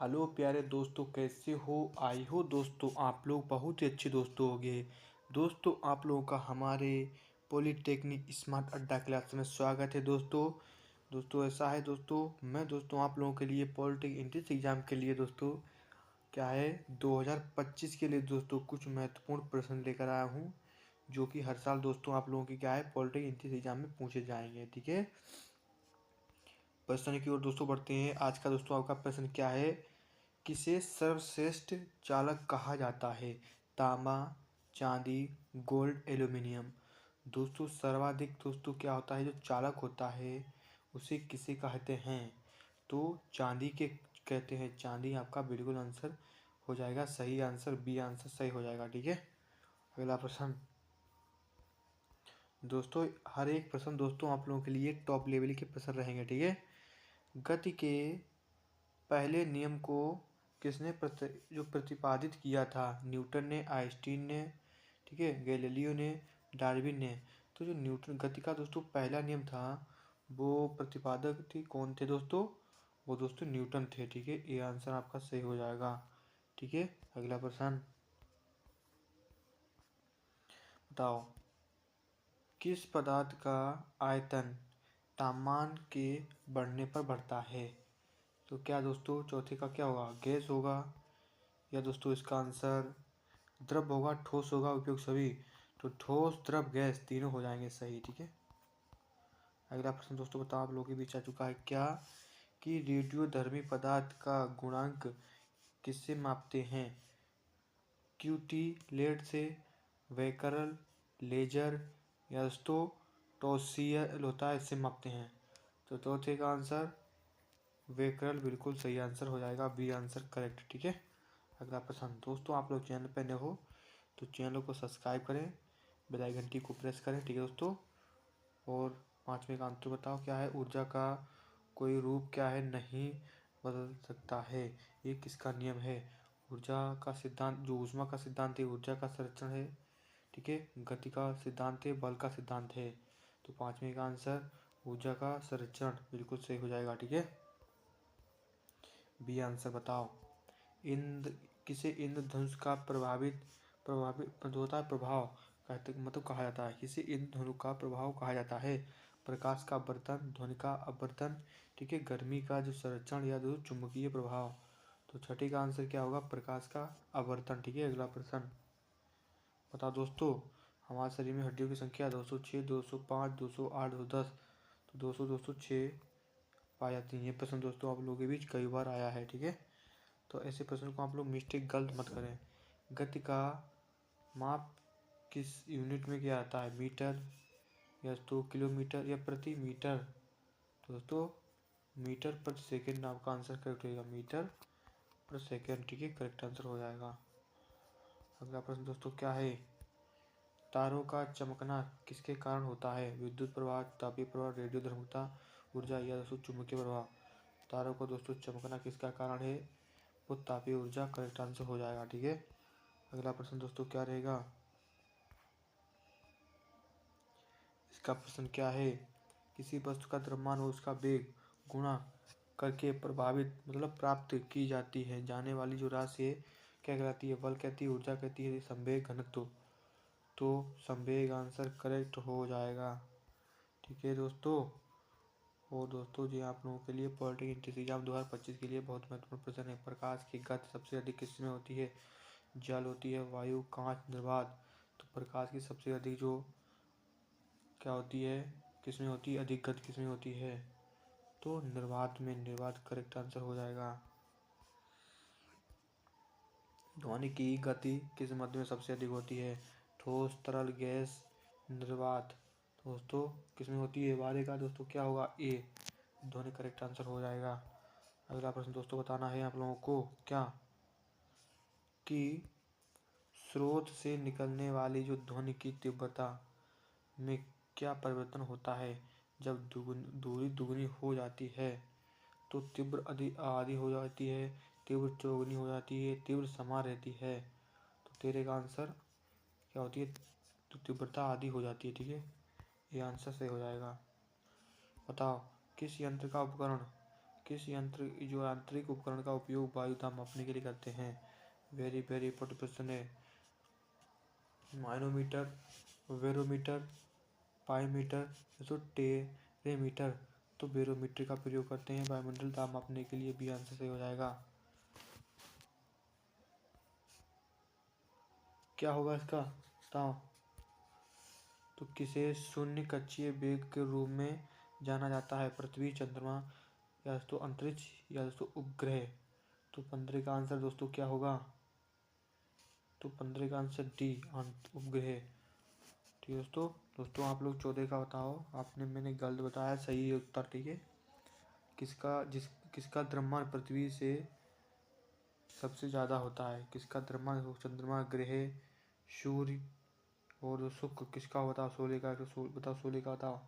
Hello प्यारे दोस्तों, कैसे हो? आई हो दोस्तों आप लोग बहुत ही अच्छे दोस्तों होंगे। दोस्तों आप लोगों का हमारे पॉलीटेक्निक स्मार्ट अड्डा क्लास में स्वागत है दोस्तों। दोस्तों ऐसा है दोस्तों, मैं दोस्तों आप लोगों के लिए पॉलिटेक्निक एंट्रेंस एग्ज़ाम के लिए दोस्तों क्या है 2025 के लिए दोस्तों कुछ महत्वपूर्ण प्रश्न लेकर आया हूँ, जो कि हर साल दोस्तों आप लोगों की क्या है पॉलिटेक्निक एंट्रेंस एग्ज़ाम में पूछे जाएंगे। ठीक है, प्रश्न की ओर दोस्तों बढ़ते हैं। आज का दोस्तों आपका प्रश्न क्या है? किसे सर्वश्रेष्ठ चालक कहा जाता है? तांबा, चांदी, गोल्ड, एल्यूमिनियम। दोस्तों सर्वाधिक दोस्तों क्या होता है, जो चालक होता है उसे किसे कहते हैं? तो चांदी के कहते हैं। चांदी आपका बिल्कुल आंसर हो जाएगा, सही आंसर बी आंसर सही हो जाएगा। ठीक है, अगला प्रश्न दोस्तों, हर एक प्रश्न दोस्तों आप लोगों के लिए टॉप लेवल के प्रश्न रहेंगे। ठीक है, गति के पहले नियम को किसने जो प्रतिपादित किया था? न्यूटन ने, आइंस्टीन ने, ठीक है, गैलीलियो ने, डार्विन ने। तो जो न्यूटन गति का दोस्तों पहला नियम था, वो प्रतिपादक थी कौन थे दोस्तों? वो दोस्तों न्यूटन थे। ठीक है, ये आंसर आपका सही हो जाएगा। ठीक है, अगला प्रश्न बताओ, किस पदार्थ का आयतन तापमान के बढ़ने पर बढ़ता है? तो क्या दोस्तों चौथे का क्या होगा? गैस होगा, या दोस्तों इसका आंसर द्रव होगा, ठोस होगा, उपयोग सभी? तो ठोस, द्रव, गैस तीनों हो जाएंगे सही। ठीक है, अगला प्रश्न दोस्तों बताओ, आप लोगों के बीच आ चुका है क्या कि रेडियोधर्मी पदार्थ का गुणांक किससे मापते हैं? क्यूटी, लेड से, वेकरल, लेजर, या दोस्तों टॉसियल होता है, इससे मापते हैं। तो चौथे का आंसर वेकरल बिल्कुल सही आंसर हो जाएगा, बी आंसर करेक्ट। ठीक है, अगला प्रश्न दोस्तों, आप लोग चैनल पर नए हो तो चैनल को सब्सक्राइब करें, बेल आइकन घंटी को प्रेस करें। ठीक है दोस्तों, और पांचवें का आंसर बताओ क्या है? ऊर्जा का कोई रूप क्या है नहीं बदल सकता है? ये किसका नियम है? ऊर्जा का सिद्धांत, जो ऊष्मा का सिद्धांत है, ऊर्जा का संरक्षण है। ठीक है, गति का सिद्धांत है, बल का सिद्धांत है। तो पांचवें का आंसर ऊर्जा का संरक्षण बिल्कुल सही हो जाएगा। ठीक है, बी आंसर बताओ, इंद्र किसे इंद्रधनुष का प्रभावित प्रभावित होता है प्रभाव कहते मतलब कहा जाता है? किसे इंद्रधनुष का प्रभाव कहा जाता है? प्रकाश का अपवर्तन, ध्वनि का अपवर्तन, ठीक है, गर्मी का जो संरक्षण, या जो चुंबकीय प्रभाव। तो छठे का आंसर क्या होगा? प्रकाश का अपवर्तन। ठीक है, अगला प्रश्न बताओ दोस्तों, हमारे शरीर में हड्डियों की संख्या 206, 205, 208, 210। तो 206 पाई जाती है। ये प्रश्न दोस्तों आप लोगों के बीच कई बार आया है। ठीक है, तो ऐसे प्रश्न को आप लोग मिस्टेक गलत मत करें। गति का माप किस यूनिट में किया जाता है? मीटर, या तो किलोमीटर, या प्रति मीटर? तो दोस्तों मीटर प्रति सेकेंड आपका आंसर करेक्ट होगा, मीटर प्रति सेकेंड। ठीक है, करेक्ट आंसर हो जाएगा। अगला प्रश्न दोस्तों क्या है? तारों का चमकना किसके कारण होता है? विद्युत प्रवाह, तापीय प्रवाह, रेडियोधर्मिता, ऊर्जा, या दोस्तों चुंबकीय प्रवाह? तारों को दोस्तों चमकना किसका कारण है? वो तापीय ऊर्जा करेक्ट आंसर हो जाएगा। ठीक है, अगला प्रश्न दोस्तों क्या रहेगा? इसका प्रश्न क्या है? किसी वस्तु का द्रव्यमान और उसका वेग गुणा करके प्रभावित प्राप्त की जाती है जाने वाली जो राशि है क्या कहलाती है? बल कहती है, ऊर्जा कहती है, संवेग, घनत्व? तो संवेग आंसर करेक्ट हो जाएगा। ठीक है दोस्तों, और दोस्तों जी आप लोगों के लिए पॉलिटेक्निक एंट्रेंस एग्जाम 2025 के लिए बहुत महत्वपूर्ण प्रश्न है। प्रकाश की गति सबसे अधिक किसमें होती है? जल होती है, वायु, कांच, निर्वात? तो प्रकाश की सबसे अधिक जो क्या होती है, किसमें होती है अधिक गति, किसमें होती है? तो निर्वात में। निर्वात करेक्ट आंसर हो जाएगा। ध्वनि की गति किस मध्य में सबसे अधिक होती है? ठोस, तरल, गैस, निर्वात? दोस्तों किसमें होती है? वाले का दोस्तों क्या होगा? ए, ध्वनि करेक्ट आंसर हो जाएगा। अगला प्रश्न दोस्तों बताना है आप लोगों को क्या कि स्रोत से निकलने वाली जो ध्वनि की तीव्रता में क्या परिवर्तन होता है? जब दूरी दुगनी हो जाती है तो तीव्र आधी हो जाती है, तीव्र चौगुनी हो जाती है, तीव्र समान रहती है? तो तेरे का आंसर क्या होती है? तो तीव्रता आधी हो जाती है। ठीक है, ये आंसर सही हो जाएगा। बताओ, किस यंत्र का उपकरण किस यंत्र जो यांत्रिक उपकरण का उपयोग वायु दाब मापने के लिए करते हैं? वेरी वेरी इंपॉर्टेंट क्वेश्चन है। माइनोमीटर, वेरोमीटर, पाईमीटर, तो टेरेमीटर। तो बैरोमीटर का प्रयोग करते हैं वायुमंडल दाब मापने के लिए। बी आंसर सही हो जाएगा। क्या होगा इसका बताओ। तो किसे शून्य कक्षीय वेग के रूप में जाना जाता है? पृथ्वी, चंद्रमा, या तो अंतरिक्ष, या तो उपग्रह। तो 15 का आंसर दोस्तों क्या होगा? तो 15 का आंसर डी, उपग्रह। ठीक है दोस्तों आप लोग 14 का बताओ। आपने मैंने गलत बताया, सही है उत्तर। ठीक है। किसका द्रव्यमान पृथ्वी से सबसे ज़्यादा होता है? किसका द्रव्यमान? चंद्रमा, ग्रह, सूर्य और शुक्र। किसका बताओ? सूर्य का। बताओ सूर्य का बताओ।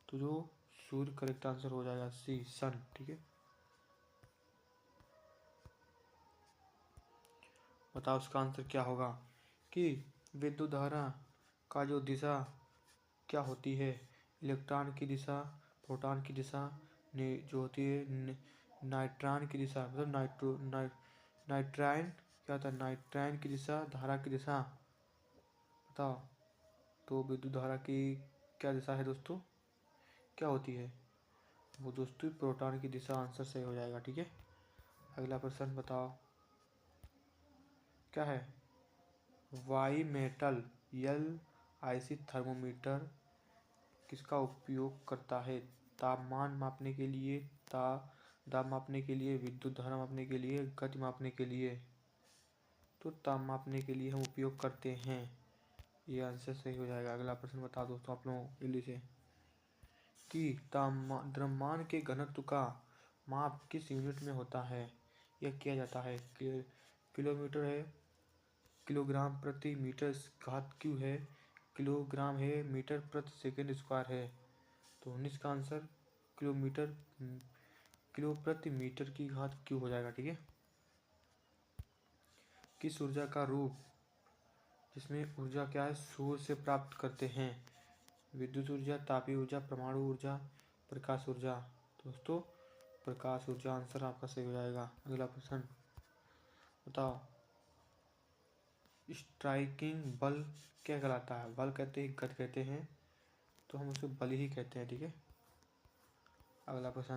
तो जो सूर्य करेक्ट आंसर हो जाएगा, सी, सन। ठीक है। बताओ उसका आंसर क्या होगा कि विद्युत धारा का जो दिशा क्या होती है? इलेक्ट्रॉन की दिशा, प्रोटॉन की दिशा, जो होती है नाइट्रॉन की दिशा, मतलब नाइट्राइन क्या होता है? नाइट्राइन की दिशा, धारा की दिशा। बताओ। तो विद्युत धारा की क्या दिशा है दोस्तों? क्या होती है वो दोस्तों? प्रोटॉन की दिशा। आंसर सही हो जाएगा। ठीक है। अगला प्रश्न बताओ क्या है? वाई मेटल LIC थर्मोमीटर किसका उपयोग करता है? तापमान मापने के लिए, दाब मापने के लिए, विद्युत धारा मापने के लिए, गति मापने के लिए। तो ताप मापने के लिए हम उपयोग करते हैं। ये आंसर सही हो जाएगा। अगला प्रश्न बता दोस्तों आप लोगों जल्दी से कि द्रव्यमान के घनत्व का माप किस यूनिट में होता है? यह किया जाता है? किलोमीटर है, किलोग्राम प्रति मीटर घात क्यू है, किलोग्राम है, मीटर प्रति सेकंड स्क्वायर है। तो 19 का आंसर किलोमीटर, किलो प्रति मीटर की घात क्यू हो जाएगा। ठीक है। किस ऊर्जा का रूप जिसमें ऊर्जा क्या है? सूर्य से प्राप्त करते हैं? विद्युत ऊर्जा, तापीय ऊर्जा, परमाणु ऊर्जा, प्रकाश ऊर्जा। दोस्तों प्रकाश ऊर्जा आंसर आपका सही हो जाएगा। अगला प्रश्न बताओ। स्ट्राइकिंग बल क्या कहलाता है? बल कहते हैं, गति कहते हैं, तो हम उसे बल ही कहते हैं। ठीक है। अगला प्रश्न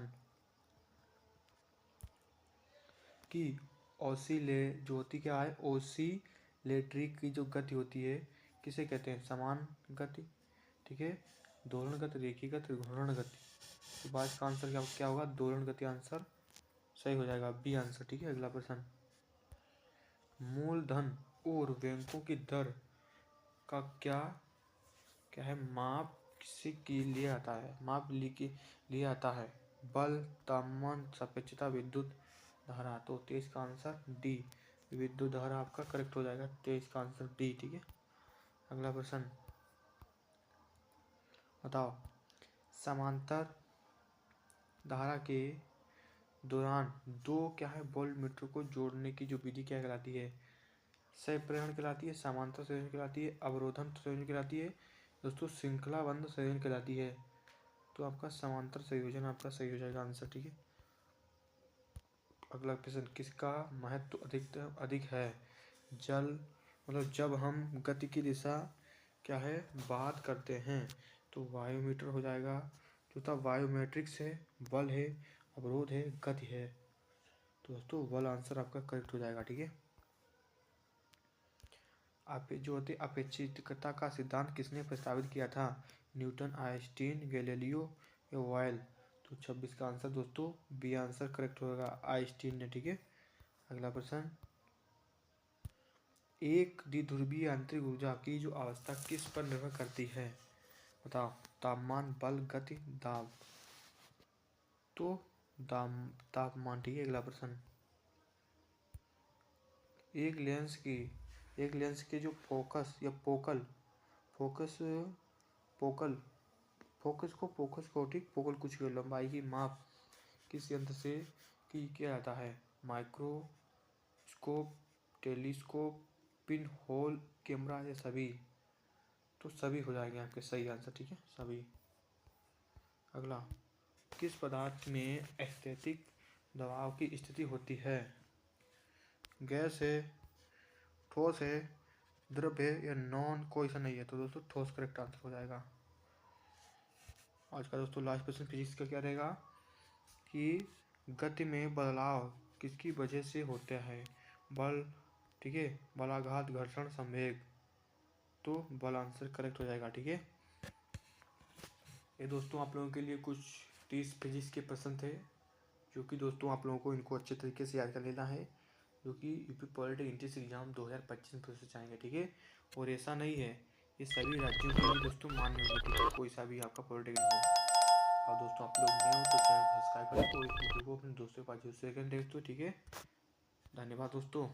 कि ऑसिले जो होती क्या है? ओसिलेटरी की जो गति होती है किसे कहते हैं? समान गति। ठीक है। दोलन गति, रेखीय गति, घूर्णन गति। तो 22 का आंसर क्या होगा? दोलन गति आंसर सही हो जाएगा। B answer. ठीक है। अगला प्रश्न मूलधन और बैंकों की दर का क्या क्या है? माप किसी के लिए आता है? माप लिए आता है? बल, तापमान, सापेक्षता, विद्युत धारा। तो 23 का आंसर डी, विद्युत धारा आपका करेक्ट हो जाएगा। 23 का आंसर डी। ठीक है। अगला प्रश्न बताओ। समांतर धारा के दौरान दो क्या है वोल्टमीटर को जोड़ने की जो विधि क्या कहलाती है? संप्रेषण कहलाती है, समांतर संयोजन कहलाती है, अवरोधन संयोजन कहलाती है, दोस्तों श्रृंखलाबद्ध संयोजन कहलाती है। तो आपका समांतर संयोजन आपका सही हो जाएगा आंसर। ठीक है। अगला प्रश्न किसका महत्व अधिक है? जल, मतलब जब हम गति की दिशा क्या है बात करते हैं तो वायुमीटर हो जाएगा। चौथा वायोमेट्रिक्स है, बल है, अवरोध है, गति है। तो दोस्तों बल आंसर आपका करेक्ट हो जाएगा। ठीक है। जो होते अपेक्षितता का सिद्धांत किसने प्रस्तावित किया था? न्यूटन, आइंस्टीन, गैलीलियो या बॉयल। तो 26 का आंसर दोस्तों बी आंसर करेक्ट होगा, आइंस्टीन ने। ठीक है। अगला प्रश्न एक द्विध्रुवीय आंतरिक ऊर्जा की जो अवस्था किस पर निर्भर करती है? बताओ। तापमान, बल, गति, दाब। तो तापमान। ठीक है। अगला प्रश्न एक लेंस के जो फोकस या फोकल फोकस फोकल फोकस को ठीक फोकल कुछ की लंबाई की माप किस यंत्र से किया जाता है? Microscope, telescope, pin hole camera या सभी। तो सभी हो जाएंगे आपके सही आंसर। ठीक है। सभी। अगला किस पदार्थ में स्थैतिक दबाव की स्थिति होती है? गैस है, ठोस है, द्रव है या नॉन, कोई सा नहीं है। तो दोस्तों ठोस करेक्ट आंसर हो जाएगा। आज का दोस्तों लास्ट क्वेश्चन फिजिक्स का क्या रहेगा कि गति में बदलाव किसकी वजह से होता है? बल, ठीक है, बलाघात, घर्षण, संवेग। तो बल आंसर करेक्ट हो जाएगा। ठीक है, ये दोस्तों आप लोगों के लिए कुछ 30 फिजिक्स के प्रश्न थे, जो कि दोस्तों आप लोगों को इनको अच्छे तरीके से याद कर लेना है, जो कि यूपी पॉलिटेक्निक एंट्रेंस एग्जाम 2025 में प्रोसेस आएंगे। ठीक है, और ऐसा नहीं है, ये सभी राज्यों के लिए दोस्तों मान्य होंगे। ठीक है, कोई सा भी आपका पॉलिटेक्निक हो। और दोस्तों आप लोग नए हो तो चैनल को सब्सक्राइब करें और इस वीडियो को अपने दोस्तों के पास जरूर शेयर करें दोस्तों। ठीक है, धन्यवाद दोस्तों।